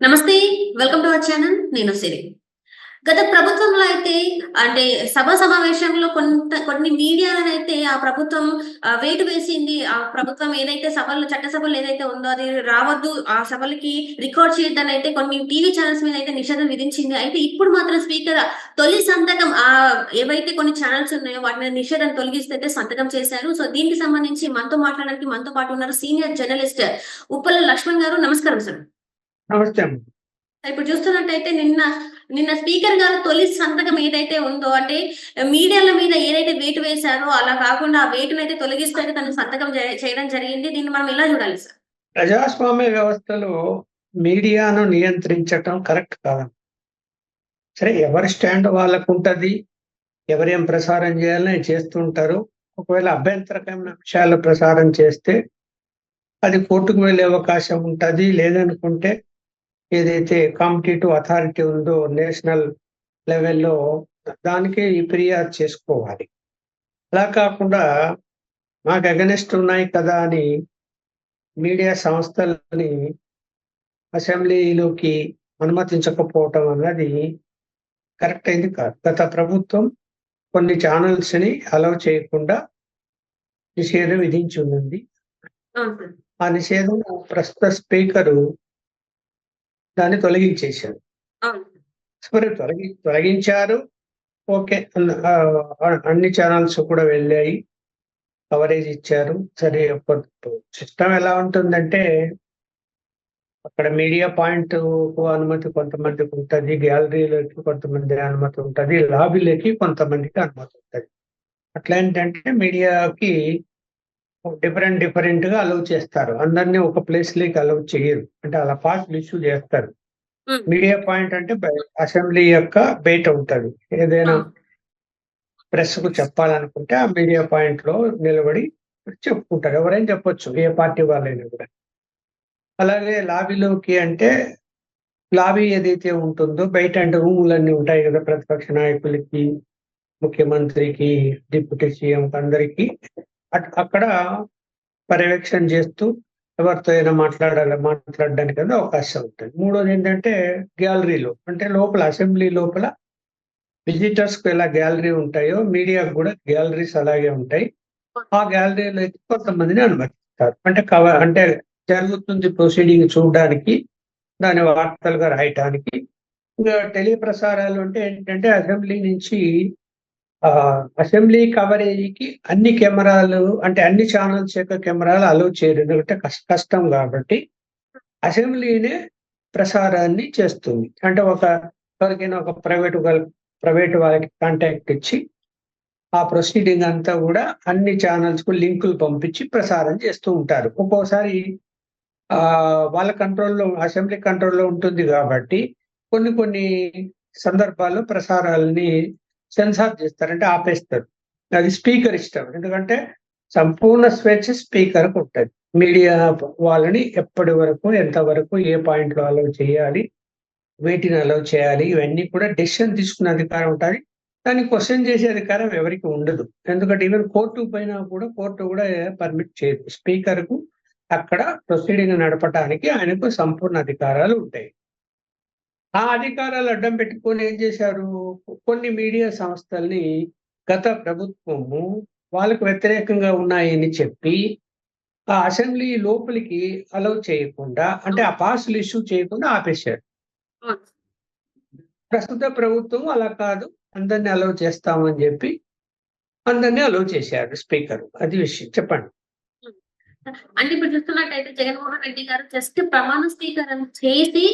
నమస్తే. Welcome to our channel. నేను సిరి. గత ప్రభుత్వంలో అయితే అంటే సభా సమావేశంలో కొన్ని మీడియాలనైతే ఆ ప్రభుత్వం వేటు వేసింది. ఆ ప్రభుత్వం ఏదైతే చట్టసభలు ఏదైతే ఉందో అది రావద్దు. ఆ సభలకి రికార్డ్ చేయొద్దనైతే కొన్ని టీవీ ఛానెల్స్ మీద అయితే నిషేధం విధించింది. అయితే ఇప్పుడు మాత్రం స్పీకర్ తొలి సంతకం ఏవైతే కొన్ని ఛానెల్స్ ఉన్నాయో వాటి మీద నిషేధం తొలగిస్తే అయితే సంతకం చేశారు. సో దీనికి సంబంధించి మనతో మాట్లాడడానికి మనతో పాటు ఉన్నారు సీనియర్ జర్నలిస్ట్ ఉప్పల లక్ష్మణ్ గారు. నమస్కారం సార్. నమస్తే అండి. ఇప్పుడు చూస్తున్నట్టయితే నిన్న నిన్న స్పీకర్ గారు తొలి సంతకం ఏదైతే ఉందో అంటే మీడియాల మీద ఏదైతే వేటు వేశారో అలా కాకుండా ఆ వేటునైతే తొలగిస్తూ అయితే తను సంతకం చేయడం జరిగింది. దీన్ని మనం ఎలా చూడాలి సార్? ప్రజాస్వామ్య వ్యవస్థలో మీడియాను నియంత్రించటం కరెక్ట్ కాదండి. సరే, ఎవరి స్టాండ్ వాళ్ళకుంటది. ఎవరేం ప్రసారం చేయాలని చేస్తుంటారు. ఒకవేళ అభ్యంతరకరమైన విషయాలు ప్రసారం చేస్తే అది కోర్టుకు వెళ్ళే అవకాశం ఉంటది. లేదనుకుంటే ఏదైతే కాంపిటీటివ్ అథారిటీ ఉందో నేషనల్ లెవెల్‌లో దానికి ఫిర్యాదు చేసుకోవాలి. అలా కాకుండా మాకు అగెనిస్ట్ ఉన్నాయి కదా అని మీడియా సంస్థలని అసెంబ్లీలోకి అనుమతించకపోవటం అన్నది కరెక్ట్ అయింది కాదు. గత ప్రభుత్వం కొన్ని ఛానల్స్‌ని అలౌ చేయకుండా నిషేధం విధించి ఉంది. అవును సార్. ఆ నిషేధం ప్రస్తుత స్పీకరు దాన్ని తొలగించేశారు. అవును. మరి తొలగించారు. ఓకే. అన్ని ఛానల్స్ కూడా వెళ్ళాయి. కవరేజ్ ఇచ్చారు. సరే, సిస్టమ్ ఎలా ఉంటుందంటే అక్కడ మీడియా పాయింట్‌కు అనుమతి కొంతమందికి ఉంటది. గ్యాలరీలకి కొంతమంది అనుమతి ఉంటది. లాబీలకి కొంతమందికి అనుమతి ఉంటది. అట్లా ఏంటంటే మీడియాకి డిఫరెంట్‌గా అలౌ చేస్తారు. అందరిని ఒక ప్లేస్‌లోకి అలౌ చేయరు. అంటే అలా పాస్‌లు ఇష్యూ చేస్తారు. హ్మ్. మీడియా పాయింట్ అంటే అసెంబ్లీ యొక్క బయట ఉంటది. ఏదైనా అవును. ప్రెస్‌కు చెప్పాలనుకుంటే ఆ మీడియా పాయింట్‌లో నిలబడి చెప్పుకుంటారు. ఎవరైనా చెప్పొచ్చు. ఏ పార్టీ వాళ్ళైనా కూడా. అలాగే లాబీలోకి అంటే లాబీ ఏదైతే ఉంటుందో బయట అంటే రూములన్నీ ఉంటాయి కదా! ప్రతిపక్ష నాయకులకి, ముఖ్యమంత్రికి, డిప్యూటీ సీఎంకి అందరికి. అక్కడ పర్యవేక్షణ చేస్తూ ఎవరితో అయినా మాట్లాడడానికి అనేది అవకాశం ఉంటుంది. మూడోదేంటంటే గ్యాలరీలో అంటే లోపల అసెంబ్లీ లోపల విజిటర్స్‌కి ఎలా గ్యాలరీ ఉంటాయో మీడియాకు కూడా గ్యాలరీస్ అలాగే ఉంటాయి. ఆ గ్యాలరీలో అయితే కొంతమందిని అనుమతిస్తారు. అంటే జరుగుతుంది ప్రొసీడింగ్ చూడడానికి, దాన్ని వార్తలుగా రాయటానికి. ఇంకా టెలిప్రసారాలు అంటే ఏంటంటే అసెంబ్లీ నుంచి అసెంబ్లీ కవరేజ్‌కి అన్ని కెమెరాలు అంటే అన్ని ఛానెల్స్ యొక్క కెమెరాలు అలౌ చేయరు. ఎందుకంటే కష్టం కాబట్టి అసెంబ్లీనే ప్రసారాన్ని చేస్తుంది. అంటే ఎవరికైనా ఒక ప్రైవేట్ వాళ్ళకి కాంటాక్ట్ ఇచ్చి ఆ ప్రొసీడింగ్ అంతా కూడా అన్ని ఛానెల్స్‌కు లింకులు పంపించి ప్రసారం చేస్తూ ఉంటారు. ఒక్కోసారి వాళ్ళ కంట్రోల్‌లో అసెంబ్లీ కంట్రోల్‌లో ఉంటుంది కాబట్టి కొన్ని సందర్భాల్లో ప్రసారాలని సెన్సార్ చేస్తారు. అంటే ఆపేస్తారు. అది స్పీకర్ ఇష్టం. ఎందుకంటే సంపూర్ణ స్వేచ్ఛ స్పీకర్‌కి ఉంటది. మీడియా వాళ్ళని ఎప్పటి వరకు, ఎంతవరకు, ఏ పాయింట్‌లో అలౌ చేయాలి, వేటిని అలౌ చేయాలి, ఇవన్నీ కూడా డెసిషన్ తీసుకునే అధికారం ఉంటది. దాన్ని క్వెషన్ చేసే అధికారం ఎవరికీ ఉండదు. ఎందుకంటే ఈవెన్ కోర్టు కూడా పర్మిట్ చేయదు. స్పీకర్‌కు అక్కడ ప్రొసీడింగ్ నడపటానికి ఆయనకు సంపూర్ణ అధికారాలు ఉంటాయి. ఆ అధికారాలు అడ్డం పెట్టుకొని ఏం చేశారు? కొన్ని మీడియా సంస్థల్ని గత ప్రభుత్వము వాళ్ళకు వ్యతిరేకంగా ఉన్నాయని చెప్పి, ఆ అసెంబ్లీ లోపలికి అలౌ చేయకుండా అంటే ఆ పాస్‌లు ఇష్యూ చేయకుండా ఆపేశారు. అవును. ప్రస్తుత ప్రభుత్వం అలా కాదు. అందరిని అలౌ చేస్తామని చెప్పి అందరిని అలౌ చేశారు స్పీకరు. అది విషయం. చెప్పండి. హ్మ్. అంటే ఇప్పుడు చూస్తున్నట్టయితే జగన్మోహన్ రెడ్డి గారు జస్ట్ ప్రమాణ స్వీకారం చేసి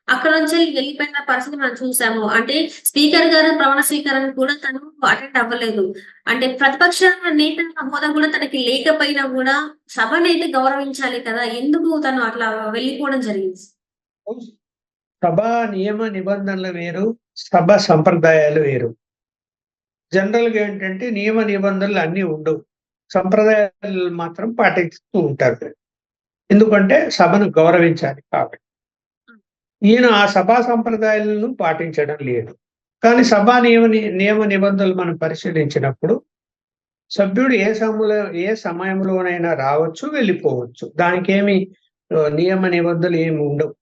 అక్కడ నుంచి వెళ్ళిపోయిన పరిస్థితి మనం చూసాము. అంటే స్పీకర్ గారు ప్రమాణ స్వీకారానికి కూడా తను అటెండ్ అవ్వలేదు. అంటే ప్రతిపక్ష నేత హోదా కూడా తనకి లేకపోయినా కూడా సభనైతే గౌరవించాలి కదా! ఎందుకు తను అట్లా వెళ్ళిపోవడం జరిగింది? సభా నియమ నిబంధనలు వేరు. సభ సంప్రదాయాలు వేరు. జనరల్‌గా ఏంటంటే నియమ నిబంధనలు అన్నీ ఉండవు. సంప్రదాయాలు మాత్రం పాటిస్తూ ఉంటారు. ఎందుకంటే సభను గౌరవించాలి కాబట్టి. ఈయన ఆ సభా సంప్రదాయాలను పాటించడం లేదు. కానీ సభా నియమ నిబంధనలు మనం పరిశీలించినప్పుడు సభ్యుడు ఏ సమయంలోనైనా రావచ్చు, వెళ్ళిపోవచ్చు. దానికేమి నియమ నిబంధనలు ఏమి ఉండవు.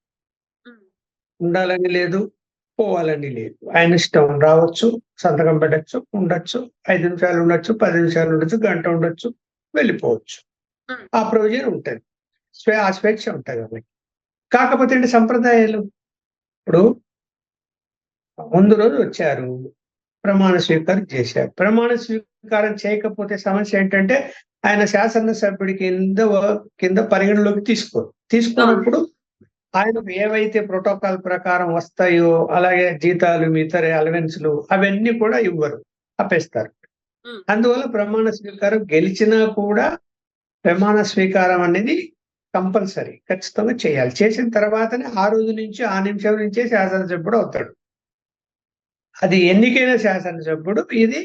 హ్మ్. ఉండాలని లేదు, పోవాలని లేదు. ఆయన ఇష్టం. రావచ్చు, సంతకం పెట్టొచ్చు, ఉండొచ్చు, 5 నిమిషాలు ఉండొచ్చు, 10 నిమిషాలు ఉండొచ్చు, గంట ఉండొచ్చు, వెళ్ళిపోవచ్చు. హ్మ్. ఆ ప్రొవిజన్ ఉంటది. ఆ స్వేచ్ఛ ఉంటది వాళ్ళకి. కాకపోతే ఏంటి సంప్రదాయాలు ఇప్పుడు ముందు రోజు వచ్చారు. ప్రమాణ స్వీకారం చేశారు. ప్రమాణ స్వీకారం చేయకపోతే సమస్య ఏంటంటే ఆయన శాసనసభ్యుడి కింద పరిగణలోకి తీసుకోరు. అవును. తీసుకోనప్పుడు ఆయనకు ఏవైతే ప్రోటోకాల్ ప్రకారం వస్తాయో, అలాగే జీతాలు, ఇతర అలవెన్స్‌లు అవన్నీ కూడా ఇవ్వరు. ఆపేస్తారు. హ్మ్. అందువల్ల ప్రమాణ స్వీకారం గెలిచినా కూడా ప్రమాణ స్వీకారం అనేది కంపల్సరీ. ఖచ్చితంగా చేయాలి. చేసిన తర్వాతనే ఆ రోజు నుంచి, ఆ నిమిషం నుంచే శాసనసభ్యుడు అవుతాడు. అది ఎన్నికైన శాసనసభ్యుడు ఇది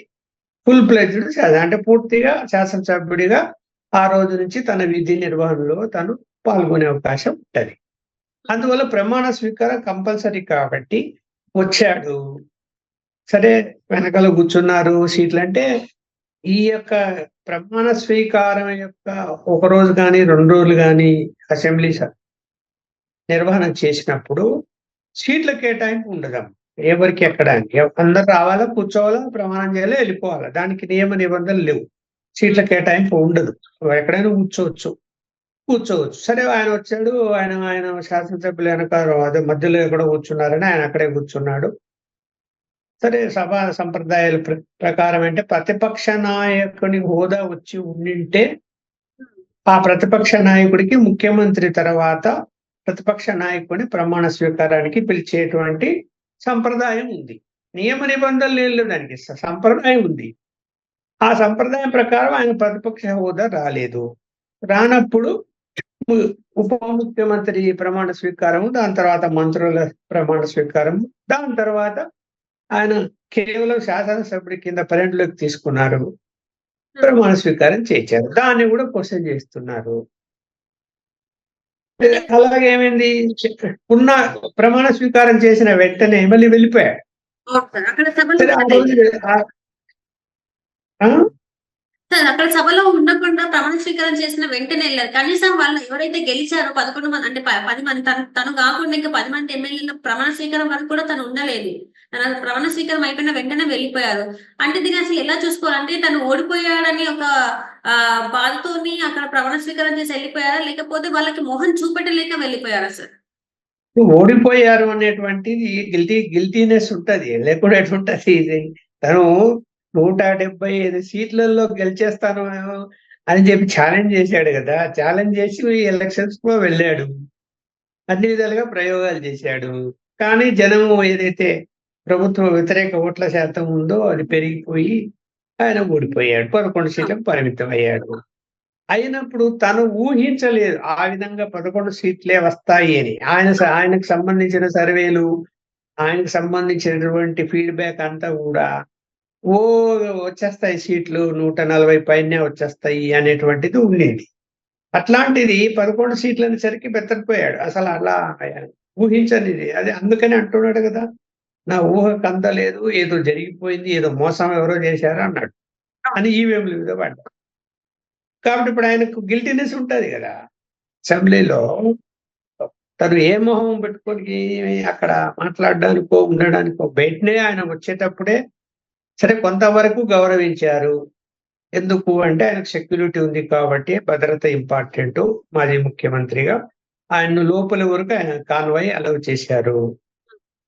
ఫుల్ ప్లెడ్జ్డ్ అంటే పూర్తిగా శాసనసభ్యుడిగా ఆ రోజు నుంచి తన విధి నిర్వహణలో తను పాల్గొనే అవకాశం ఉంటది. అందువల్ల ప్రమాణ స్వీకారం కంపల్సరీ కాబట్టి వచ్చాడు. సరే వెనకాల కూర్చున్నారు సీట్లంటే ఈ యొక్క ప్రమాణ స్వీకారం యొక్క ఒక రోజు గాని, 2 రోజులు గాని అసెంబ్లీ నిర్వహణ చేసినప్పుడు సీట్ల కేటాయింపు ఉండదమ్మ. ఎవరికి ఎక్కడానికి. అందరూ రావాలా, కూర్చోవాలా, ప్రమాణం చేయాలా, వెళ్ళిపోవాలా. దానికి నియమ నిబంధనలు లేవు. సీట్ల కేటాయింపు ఉండదు. ఎక్కడైనా కూర్చోవచ్చు. సరే ఆయన వచ్చాడు. ఆయన శాసనసభ్యులు వెనకాల అదే మధ్యలో ఎక్కడో కూర్చున్నారని ఆయన అక్కడే కూర్చున్నాడు. సరే సభా సంప్రదాయాల ప్రకారం అంటే ప్రతిపక్ష నాయకుని హోదా వచ్చి ఉండింటే ఆ ప్రతిపక్ష నాయకుడికి ముఖ్యమంత్రి తర్వాత ప్రతిపక్ష నాయకుడిని ప్రమాణ స్వీకారానికి పిలిచేటువంటి సంప్రదాయం ఉంది. నియమ నిబంధనలు ఏం లేవు దానికి. సంప్రదాయం ఉంది. ఆ సంప్రదాయం ప్రకారం ఆయన ప్రతిపక్ష హోదా రాలేదు. రానప్పుడు ఉప ముఖ్యమంత్రి ప్రమాణ స్వీకారము, దాని తర్వాత మంత్రుల ప్రమాణ స్వీకారము, దాని తర్వాత ఆయన కేవలం శాసనసభ్యుడి కింద పరిగణలోకి తీసుకున్నారు. ప్రమాణ స్వీకారం చేశారు. దాన్ని కూడా క్వశ్చన్ చేస్తున్నారు. అలాగే ఏమైంది ఉన్న ప్రమాణ స్వీకారం చేసిన వెంటనే మళ్ళీ వెళ్ళిపోయాడు. అవును సార్. అక్కడ సభలో సరే ఆ రోజు ఉండలేదు. ఆ? సార్ అక్కడ సభలో ఉండకుండా ప్రమాణ స్వీకారం చేసిన వెంటనే ఎళ్లారు. కనీసం వాళ్ళు ఎవరైతే గెలిచారో 11 మంది అంటే 10 మంది తను కాకుండా ఇంకా 10 మంది ఎమ్మెల్యేల ప్రమాణ స్వీకారం వరకు కూడా తను ఉండలేదు. తన ప్రమాణ స్వీకారం అయిపోయిన వెంటనే వెళ్ళిపోయారు. అంటే దీన్ని అసలు ఎలా చూసుకోవాలి? అంటే తను ఓడిపోయాడని ఒక బాధతోని అక్కడ ప్రమాణ స్వీకారం చేసి వెళ్ళిపోయారా? లేకపోతే వాళ్ళకి మొహం చూపెట్టలేక వెళ్ళిపోయారా సార్? ఓడిపోయారు అనేటువంటిది గిల్టీనెస్ ఉంటది. లేకుండా ఎట్లుంటది ఇది. తను 175 సీట్లలో గెలిచేస్తాను అని చెప్పి ఛాలెంజ్ చేశాడు కదా! ఛాలెంజ్ చేసి ఎలక్షన్స్‌కో వెళ్ళాడు. అన్ని విధాలుగా ప్రయోగాలు చేశాడు. కానీ జనము ఏదైతే ప్రభుత్వ వ్యతిరేక ఓట్ల శాతం ఉందో అది పెరిగిపోయి ఆయన ఓడిపోయాడు. 11 సీట్లకు పరిమితం అయ్యాడు. అయినప్పుడు తను ఊహించలేదు. ఆ విధంగా 11 సీట్లే వస్తాయి అని. ఆయనకు సంబంధించిన సర్వేలు, ఆయనకు సంబంధించినటువంటి ఫీడ్‌బ్యాక్ అంతా గూడా వచ్చేస్తాయి సీట్లు 140 పైనే వచ్చేస్తాయి అనేటువంటిది ఉండేది. అట్లాంటిది 11 సీట్లనేసరికి బెత్తరిపోయాడు. అసలు అలా ఊహించనిది. అది అందుకని అంటున్నాడు గదా! నా ఊహకు అందలేదు. ఏదో జరిగిపోయింది. ఏదో మోసం ఎవరో చేశారు అన్నాడు. అని ఈవీఎంల మీద పడ్డాడు. కాబట్టి ఇప్పుడు ఆయనకు గిల్టీనెస్ ఉంటది గదా! అసెంబ్లీలో తను ఏ మొహం పెట్టుకొని అక్కడ మాట్లాడడానికో, ఉండడానికో బయటనే ఆయన వచ్చేటప్పుడే సరే కొంతవరకు గౌరవించారు. ఎందుకు అంటే ఆయనకు సెక్యూరిటీ ఉంది కాబట్టి భద్రత ఇంపార్టెంటు. మాజీ ముఖ్యమంత్రిగా ఆయన్ను లోపల వరకు ఆయన కాన్వాయ్ అలౌ చేశారు.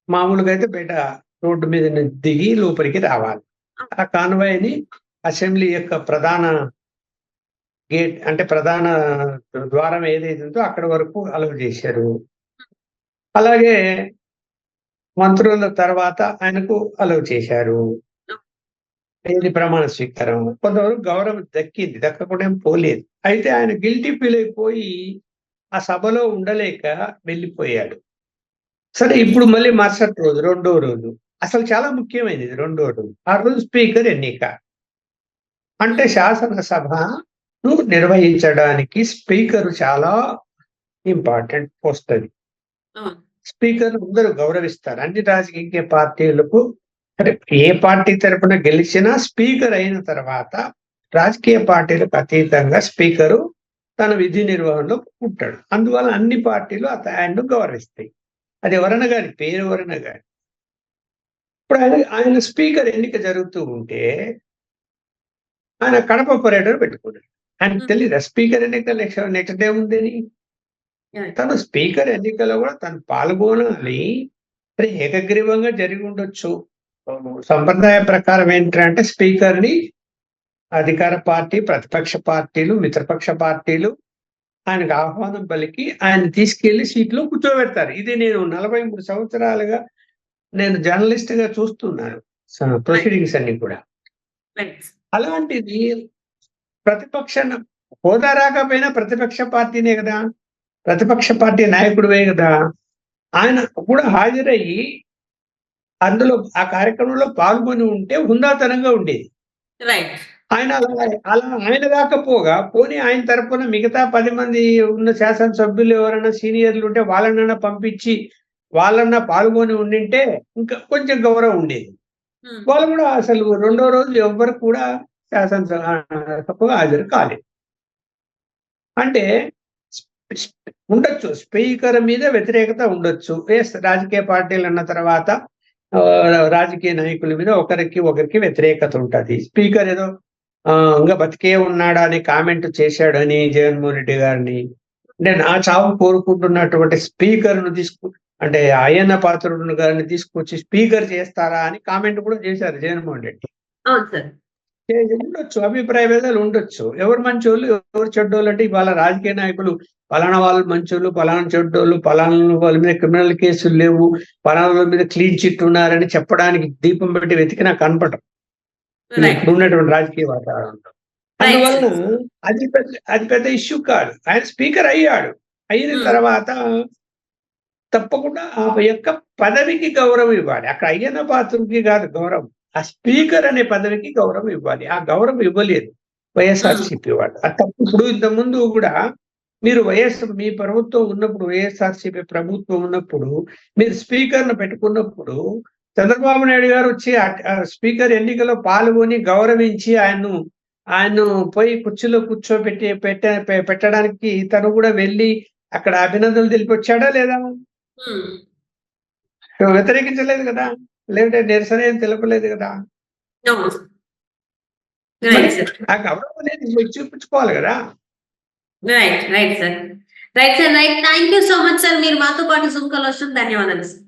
మామూలుగా అయితే బయట రోడ్డు మీద దిగి లోపలికి రావాలి. ఆ కాన్వాయ్‌ని అసెంబ్లీ యొక్క ప్రధాన గేట్ అంటే ప్రధాన ద్వారం ఏదైతే ఉందో అక్కడి వరకు అలౌ చేశారు. అలాగే మంత్రుల తర్వాత ఆయనకు అలౌ చేశారు. ఏది ప్రమాణ స్వీకారం. కొంతవరకు గౌరవం దక్కింది. దక్కకుండా ఏం పోలేదు. అయితే ఆయన గిల్టీ ఫీల్ అయిపోయి ఆ సభలో ఉండలేక వెళ్ళిపోయాడు. సరే ఇప్పుడు మళ్ళీ మరుసటి రోజు, రెండో రోజు అసలు చాలా ముఖ్యమైనది రెండో రోజు. ఆ రోజు స్పీకర్ ఎన్నిక. అంటే శాసనసభను నిర్వహించడానికి స్పీకర్ చాలా ఇంపార్టెంట్ పోస్ట్ అది. అవును. స్పీకర్‌ని అందరూ గౌరవిస్తారు. అన్ని రాజకీయ పార్టీలకు సరే ఏ పార్టీ తరపున గెలిచినా స్పీకర్ అయిన తర్వాత రాజకీయ పార్టీలకు అతీతంగా స్పీకరు తన విధి నిర్వహణలో ఉంటాడు. అందువల్ల అన్ని పార్టీలు ఆయన్ను గౌరవిస్తాయి. అది ఎవరన్నా గాని, పేరు ఎవరన్నా గాని. ఇప్పుడు ఆయన స్పీకర్ ఎన్నిక జరుగుతూ ఉంటే ఆయన కడప పర్యటన పెట్టుకున్నాడు. ఆయనకు హ్మ్. తెలీదా స్పీకర్ ఎన్నిక నెక్స్ట్ డే ఉందని? రైట్. తను స్పీకర్ ఎన్నికలో కూడా తను పాల్గొనాలి. మరి ఏకగ్రీవంగా జరిగి ఉండొచ్చు. సంప్రదాయ ప్రకారం ఏంటంటే స్పీకర్‌ని అధికార పార్టీ, ప్రతిపక్ష పార్టీలు, మిత్రపక్ష పార్టీలు ఆయనకు ఆహ్వానం పలికి ఆయన్ని తీసుకెళ్లి సీట్‌లో కూర్చోబెడతారు. ఇది నేను 43 సంవత్సరాలుగా నేను జర్నలిస్ట్‌గా చూస్తున్నాను. రైట్. ప్రొసీడింగ్స్ అన్నీ కూడా. రైట్. అలాంటిది ప్రతిపక్ష హోదా రాకపోయినా ప్రతిపక్ష పార్టీనే గదా! ప్రతిపక్ష పార్టీ నాయకుడివే గదా! ఆయన కూడా హాజరయ్యి అందులో ఆ కార్యక్రమంలో పాల్గొని ఉంటే హుందాతనంగా ఉండేది. రైట్. ఆయన అలా ఆయన రాకపోగా పోనీ ఆయన తరపున మిగతా 10 మంది ఉన్న శాసనసభ్యులు ఎవరైనా సీనియర్‌లుంటే వాళ్ళనన్నా పంపించి, వాళ్ళన్నా పాల్గొని ఉండింటే ఇంకా కొంచెం గౌరవం ఉండేది. హ్మ్. వాళ్ళు కూడా అసలు రెండో రోజు ఎవ్వరు కూడా సభకు హాజరు కాలేదు. అంటే ఉండొచ్చు. స్పీకర్ మీద వ్యతిరేకత ఉండొచ్చు. రాజకీయ పార్టీలన్న తర్వాత రాజకీయ నాయకుల మీద ఒకరికి వ్యతిరేకత ఉంటది. స్పీకర్ ఏదో ఇంగా బతికే ఉన్నాడా అని కామెంట్ చేశాడని జగన్మోహన్ రెడ్డి గారిని, అంటే నా చావు కోరుకుంటున్నటువంటి స్పీకర్‌ను అంటే అయ్యన్న పాత్రుడు గారిని తీసుకొచ్చి స్పీకర్ చేస్తారా అని కామెంట్ కూడా చేశారు జగన్మోహన్ రెడ్డి. అవును సార్. ఉండొచ్చు. అభిప్రాయ భేదాలు ఉండొచ్చు. ఎవరు మంచోళ్ళు, ఎవరు చెడ్డోళ్ళు అంటే ఇవాళ రాజకీయ నాయకులు పలానా వాళ్ళు మంచోళ్ళు, పలానా చెడ్డోళ్ళు, పలానా వాళ్ళ మీద క్రిమినల్ కేసులు లేవు, పలానా వాళ్ళ మీద క్లీన్ చిట్ ఉన్నారని చెప్పడానికి దీపం పెట్టి వెతికినా కనపడరు. రైట్. ఇప్పుడున్నటువంటి రాజకీయ వాతావరణంలో. రైట్ అందువలన సార్. అది పెద్ద ఇష్యూ కాదు. ఆయన స్పీకర్ అయ్యాడు. అయిన హ్మ్. తర్వాత తప్పకుండా ఆ యొక్క పదవికి గౌరవం ఇవ్వాలి. అక్కడ అయ్యన్న పాత్రుడికి కాదు గౌరవం. ఆ స్పీకర్ అనే పదవికి గౌరవం ఇవ్వాలి. ఆ గౌరవం ఇవ్వలేదు హ్మ్. వైఎస్ఆర్‌సీపీ వాళ్ళు. అది తప్పు. ఇప్పుడు ఇంతకుముందు కూడా మీరు మీ ప్రభుత్వం ఉన్నప్పుడు వైఎస్ఆర్‌సీపీ ప్రభుత్వం ఉన్నప్పుడు మీరు స్పీకర్‌ని పెట్టుకున్నప్పుడు చంద్రబాబు నాయుడు గారు వచ్చి స్పీకర్ ఎన్నికలో పాల్గొని గౌరవించి ఆయన్ను పోయి కుర్చీలో కూర్చోబెట్టి పెట్టడానికి తను కూడా వెళ్లి అక్కడ అభినందనలు తెలిపొచ్చాడా లేదా? హ్మ్. వ్యతిరేకించలేదు గదా! లేదంటే నిరసన ఏం తెలపలేదు గదా! అవును. మరి రైట్ సార్. ఆ గౌరవం అనేది మీరు చూపించుకోవాలి గదా! Right. Right sir. Right sir. Right. Thank you so much sir. మీరు మాతో పాటు జూమ్ కాల్‌లో వచ్చినందుకు ధన్యవాదాలు సార్.